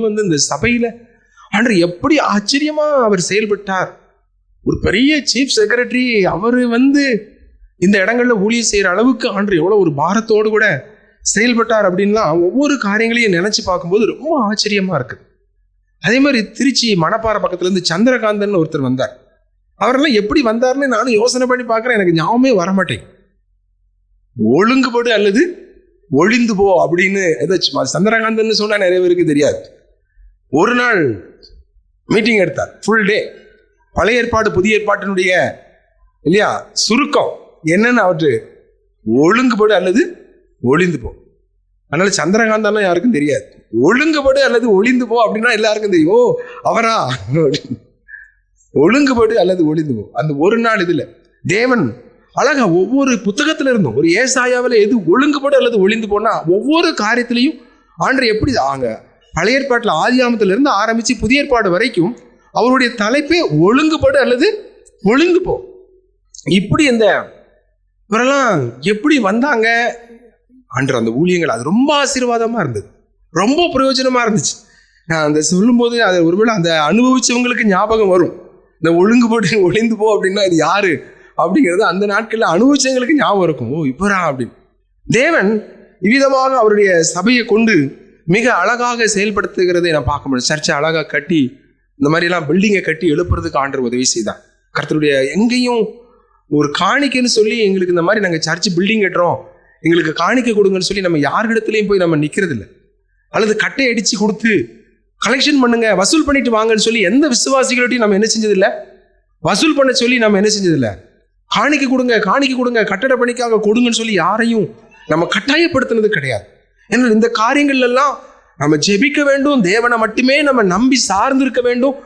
வந்து இந்த சபையில ஆண்டவர் எப்படி ஆச்சரியமா அவர் செயல்பட்டார். ஒரு பெரிய சீஃப் செக்ரட்டரி அவரு இந்த இடங்கள்ல ஊழியம் செய்யற அளவுக்கு ஆண்டு எவ்வளவு ஒரு பாரத்தோடு கூட செயல்பட்டார் அப்படின்லாம் ஒவ்வொரு காரியங்களையும் நினைச்சு பார்க்கும்போது ரொம்ப ஆச்சரியமா இருக்கு. அதே மாதிரி திருச்சி மணப்பாறை பக்கத்துல இருந்து சந்திரகாந்தன் ஒருத்தர் வந்தார். அவரெல்லாம் எப்படி வந்தாருன்னு நானும் யோசனை பண்ணி பார்க்கறேன், எனக்கு ஞாபகமே வரமாட்டேன். ஒழுங்குபடு அல்லது ஒழிந்து போ அப்படின்னு ஏதாச்சும் சந்திரகாந்தன் சொன்னா நிறைய பேருக்கு தெரியாது. ஒரு நாள் மீட்டிங் எடுத்தார், ஃபுல் டே. பழைய ஏற்பாடு புதிய ஏற்பாட்டினுடைய இல்லையா சுருக்கம் என்னன்னு அவற்று ஒழுங்குபடு அல்லது ஒளிந்து போ. அதனால சந்திரகாந்தன்னா யாருக்கும் தெரியாது. ஒழுங்குபடு அல்லது ஒளிந்து போ அப்படின்னா எல்லாருக்கும் தெரியும், ஓ அவரா. ஒழுங்குபடு அல்லது ஒளிந்து போ. அந்த ஒரு நாள் இதுல தேவன் அழகா ஒவ்வொரு புத்தகத்துல இருந்தும் ஒரு ஏசாயாவில் எது ஒழுங்குபடு அல்லது ஒளிந்து போனா ஒவ்வொரு காரியத்திலையும் ஆண்டு எப்படி ஆங்க பழைய ஏற்பாட்டில் ஆதியாமத்துல இருந்து ஆரம்பிச்சு புதிய ஏற்பாடு வரைக்கும் அவருடைய தலைப்பே ஒழுங்குபடு அல்லது ஒளிந்து போ. இப்படி இவரெல்லாம் எப்படி வந்தாங்க அன்று அந்த ஊழியங்கள் அது ரொம்ப ஆசீர்வாதமா இருந்தது, ரொம்ப பிரயோஜனமா இருந்துச்சு. நான் அந்த சொல்லும் போது அதை ஒருவேளை அந்த அனுபவிச்சவங்களுக்கு ஞாபகம் வரும். இந்த ஒழுங்குபடு ஒளிந்து போ அப்படின்னா இது யாரு அப்படிங்கிறது அந்த நாட்கள்ல அனுபவிச்சவங்களுக்கு ஞாபகம் இருக்கும். ஓ இப்பரா அப்படின்னு. தேவன் இவ்விதமாக அவருடைய சபையை கொண்டு மிக அழகாக செயல்படுத்துகிறதை நான் பார்க்க முடியும். சர்ச்சை அழகா கட்டி இந்த மாதிரி எல்லாம் பில்டிங்கை கட்டி எழுப்புறதுக்கு ஆண்டவர் உதவி செய்தான். கர்த்தருடைய எங்கேயும் ஒரு காணிக்கைன்னு சொல்லி எங்களுக்கு இந்த மாதிரி நாங்கள் சர்ச்சு பில்டிங் கட்டுறோம் எங்களுக்கு காணிக்கை கொடுங்கன்னு சொல்லி நம்ம யார்கிடத்துலையும் போய் நம்ம நிற்கிறது இல்லை. அல்லது கட்டை அடிச்சு கொடுத்து கலெக்ஷன் பண்ணுங்க வசூல் பண்ணிட்டு வாங்கன்னு சொல்லி எந்த விசுவாசிகள்ட்டையும் நம்ம என்ன செஞ்சதில்லை, வசூல் பண்ண சொல்லி நம்ம என்ன செஞ்சதில்லை. காணிக்கை கொடுங்க கட்டட பணிக்காக கொடுங்கன்னு சொல்லி யாரையும் நம்ம கட்டாயப்படுத்தினது கிடையாது. ஏன்னா இந்த காரியங்கள் எல்லாம் நம்ம ஜெபிக்க வேண்டும், தேவனை மட்டுமே நம்ம நம்பி சார்ந்திருக்க வேண்டும்.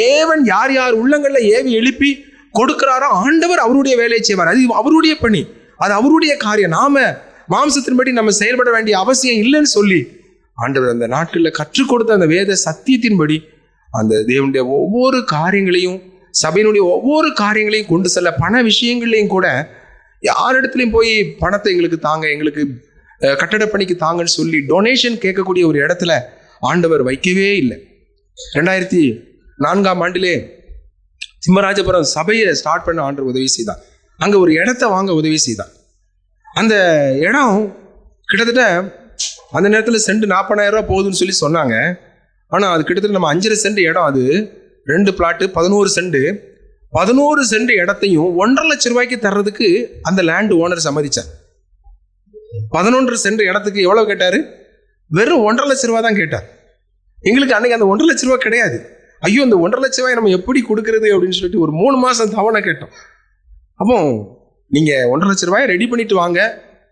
தேவன் யார் யார் உள்ளங்கள்ல ஏவி எழுப்பி கொடுக்கிறாரோ ஆண்டவர் அவருடைய வேலையை செய்வார். அது அவருடைய பணி, அது அவருடைய காரியம். நாம மாம்சத்தின்படி நம்ம செயல்பட வேண்டிய அவசியம் இல்லைன்னு சொல்லி ஆண்டவர் அந்த நாட்களில் கற்றுக் கொடுத்த அந்த வேத சத்தியத்தின்படி அந்த தேவனுடைய ஒவ்வொரு காரியங்களையும் சபையினுடைய ஒவ்வொரு காரியங்களையும் கொண்டு செல்ல பண விஷயங்கள்லையும் கூட யாரிடத்துலையும் போய் பணத்தை எங்களுக்கு தாங்க, எங்களுக்கு கட்டட பணிக்கு தாங்கன்னு சொல்லி டொனேஷன் கேட்கக்கூடிய ஒரு இடத்துல ஆண்டவர் வைக்கவே இல்லை. 2004 சிம்மராஜபுரம் சபையை ஸ்டார்ட் பண்ண ஆண்டவர் உதவி செய்தான். அங்கே ஒரு இடத்த வாங்க உதவி செய்தான். அந்த இடம் கிட்டத்தட்ட அந்த நேரத்தில் சென்ட் 40,000 ரூபா போகுதுன்னு சொல்லி சொன்னாங்க. ஆனால் அது கிட்டத்தட்ட நம்ம 5.5 சென்ட் இடம், அது 2 பிளாட்டு 11 சென்ட். 11 சென்ட் இடத்தையும் 1.5 லட்ச ரூபாய்க்கு தர்றதுக்கு அந்த லேண்ட் ஓனர் சம்மதிச்சார். 11 சென்ட் இடத்துக்கு எவ்வளவு கேட்டாரு? வெறும் 1.5 லட்ச ரூபா தான் கேட்டார். எங்களுக்கு அன்னைக்கு அந்த 1.5 லட்ச ரூபா கிடையாது. ஐயோ அந்த 1.5 லட்ச ரூபாய் நம்ம எப்படி கொடுக்கறது அப்படின்னு சொல்லிட்டு ஒரு 3 மாசம் தவணை கேட்டோம். அப்போ நீங்க 1.5 லட்ச ரூபாய் ரெடி பண்ணிட்டு வாங்க,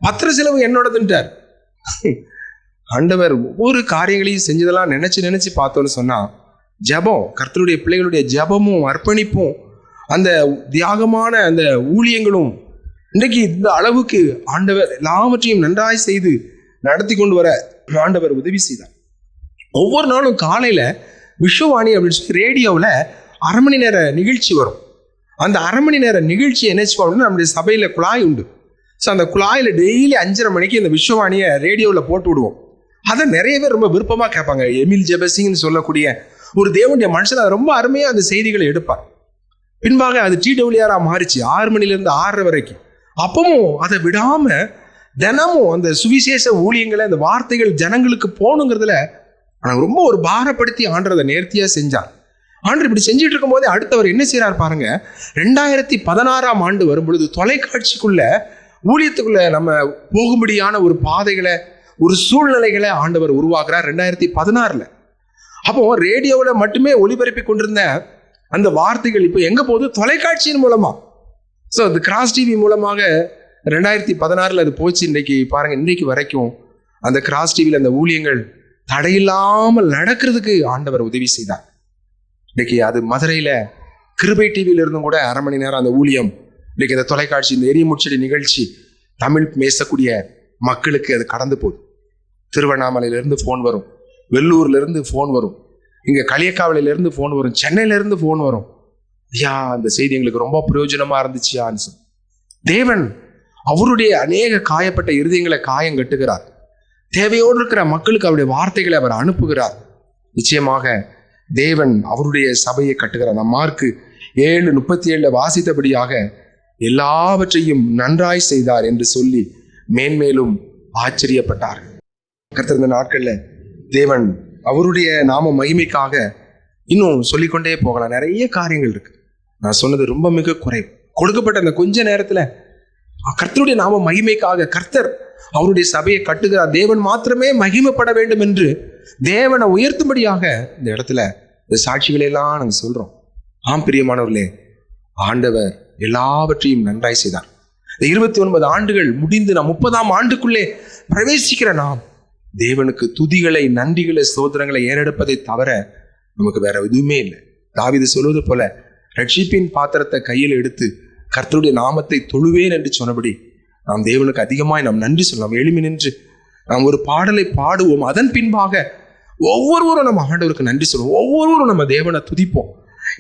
பத்திர செலவு என்னோடதுன்ட்டார். ஆண்டவர் ஒவ்வொரு காரியங்களையும் செஞ்சதெல்லாம் நினைச்சு பார்த்தோன்னு சொன்னா ஜபம், கர்த்தருடைய பிள்ளைகளுடைய ஜபமும் அர்ப்பணிப்பும் அந்த தியாகமான அந்த ஊழியங்களும் இன்றைக்கு இந்த அளவுக்கு ஆண்டவர் எல்லாவற்றையும் நன்றாய் செய்து நடத்தி கொண்டு வர ஆண்டவர் உதவி செய்தார். ஒவ்வொரு நாளும் காலையில விஸ்வவாணி அப்படின்னு சொல்லி ரேடியோவில் 1/2 மணி நேர நிகழ்ச்சி வரும். அந்த 1/2 மணி நேர நிகழ்ச்சி என்ன செய்வோம்னா நம்முடைய சபையில குழாய் உண்டு. ஸோ அந்த குழாயில் டெய்லி 5:30 மணிக்கு இந்த விஸ்வவாணியை ரேடியோவில் போட்டு விடுவோம். அதை நிறைய பேர் ரொம்ப விருப்பமாக கேட்பாங்க. எமில் ஜெபசிங்னு சொல்லக்கூடிய ஒரு தேவனுடைய மனுஷன் அதை ரொம்ப அருமையாக அந்த செய்திகளை எடுப்பார். பின்பாக அது TWR மாறிச்சு 6 மணிலேருந்து 6:30 வரைக்கும். அப்பவும் அதை விடாம தினமும் அந்த சுவிசேஷ ஊழியங்களை அந்த வார்த்தைகள் ஜனங்களுக்கு போகணுங்கிறதுல ஆனால் ரொம்ப ஒரு பாரப்படுத்தி ஆண்டதை நேர்த்தியா செஞ்சார். ஆண்டு இப்படி செஞ்சுட்டு இருக்கும் போதே அடுத்தவர் என்ன செய்யறாரு பாருங்க. 2016 வரும் பொழுது தொலைக்காட்சிக்குள்ள ஊழியத்துக்குள்ள நம்ம போகும்படியான ஒரு பாதைகளை ஒரு சூழ்நிலைகளை ஆண்டவர் உருவாக்குறார் 2016. அப்போ ரேடியோவில் மட்டுமே ஒளிபரப்பி கொண்டிருந்த அந்த வார்த்தைகள் இப்போ எங்க போகுது? தொலைக்காட்சியின் மூலமா. ஸோ அது கிராஸ் டிவி மூலமாக 2016 அது போச்சு. இன்னைக்கு பாருங்க, இன்னைக்கு வரைக்கும் அந்த கிராஸ் டிவியில் அந்த ஊழியங்கள் தடையில்லாமல் நடக்கிறதுக்கு ஆண்டவர் உதவி செய்தார். இன்னைக்கு அது மதுரையில கிருபை டிவியில இருந்தும் கூட 1/2 மணி நேரம் அந்த ஊழியம் இன்னைக்கு இந்த தொலைக்காட்சி இந்த எரி முச்சடி நிகழ்ச்சி தமிழ் பேசக்கூடிய மக்களுக்கு அது கடந்து போகுது. திருவண்ணாமலையிலிருந்து ஃபோன் வரும், வெள்ளூர்ல இருந்து ஃபோன் வரும், இங்க களியக்காவில இருந்து ஃபோன் வரும், சென்னையில இருந்து ஃபோன் வரும். ஐயா அந்த செய்தி எங்களுக்கு ரொம்ப பிரயோஜனமா இருந்துச்சு. தேவன் அவருடைய அநேக காயப்பட்ட இருதயங்களை காயம் கட்டுகிறார். தேவையோடு இருக்கிற மக்களுக்கு அவருடைய வார்த்தைகளை அவர் அனுப்புகிறார். நிச்சயமாக தேவன் அவருடைய சபையை கட்டுகிறார். நம்ம மார்க்கு 7:37 வாசித்தபடியாக எல்லாவற்றையும் நன்றாய் செய்தார் என்று சொல்லி மேன்மேலும் ஆச்சரியப்பட்டார். கர்த்தர் இந்த நாட்கள்ல தேவன் அவருடைய நாம மகிமைக்காக இன்னும் சொல்லிக்கொண்டே போகலாம். நிறைய காரியங்கள் இருக்கு. நான் சொன்னது ரொம்ப மிக குறைவு. கொடுக்கப்பட்ட அந்த கொஞ்ச நேரத்துல கர்த்தருடைய நாம மகிமைக்காக கர்த்தர் அவருடைய சபையை கட்டுகிறார். தேவன் மாத்திரமே மகிமைப்பட வேண்டும் என்று தேவனை உயர்த்தும்படியாக இந்த இடத்துல இந்த சாட்சிகளை எல்லாம் நாங்க சொல்றோம். ஆம் பிரியமானவர்களே, ஆண்டவர் எல்லாவற்றையும் நன்றாய் செய்தார். இந்த 29 ஆண்டுகள் முடிந்து நாம் 30ஆம் ஆண்டுக்குள்ளே பிரவேசிக்கிற நாம் தேவனுக்கு துதிகளை, நன்றிகளை, ஸ்தோத்திரங்களை ஏறெடுப்பதை தவிர நமக்கு வேற எதுவுமே இல்லை. தாவீது சொல்வது போல ரட்சிப்பின் பாத்திரத்தை கையில் எடுத்து கர்த்தருடைய நாமத்தை தொழுவேன் என்று சொன்னபடி நாம் தேவனுக்கு அதிகமாய் நாம் நன்றி சொல்லலாம். எளிமை நின்று நாம் ஒரு பாடலை பாடுவோம். அதன் பின்பாக ஒவ்வொருவரும் நம்ம ஆண்டவருக்கு நன்றி சொல்லுவோம். ஒவ்வொருவரும் நம்ம தேவனை துதிப்போம்.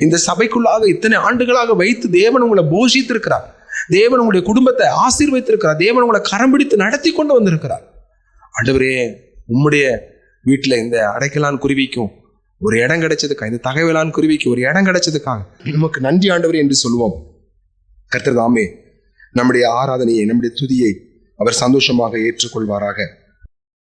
இந்த சபைக்குள்ளாக இத்தனை ஆண்டுகளாக வைத்து தேவன் உங்களை போஷித்திருக்கிறார். தேவன் உங்களுடைய குடும்பத்தை ஆசீர்வதித்திருக்கிறார். தேவன் உங்களை கரம் பிடித்து நடத்தி கொண்டு வந்திருக்கிறார். ஆண்டவரே, உம்முடைய வீட்டுல இந்த அடைக்கலான் குருவிக்கும் ஒரு இடம் கிடைச்சதுக்காக, இந்த தகவலான் குருவிக்கு ஒரு இடம் கிடைச்சதுக்காக நமக்கு நன்றி ஆண்டவரே என்று சொல்லுவோம். கர்த்தர் தாமே நம்முடைய ஆராதனையை, நம்முடைய துதியை அவர் சந்தோஷமாக ஏற்றுக்கொள்வாராக.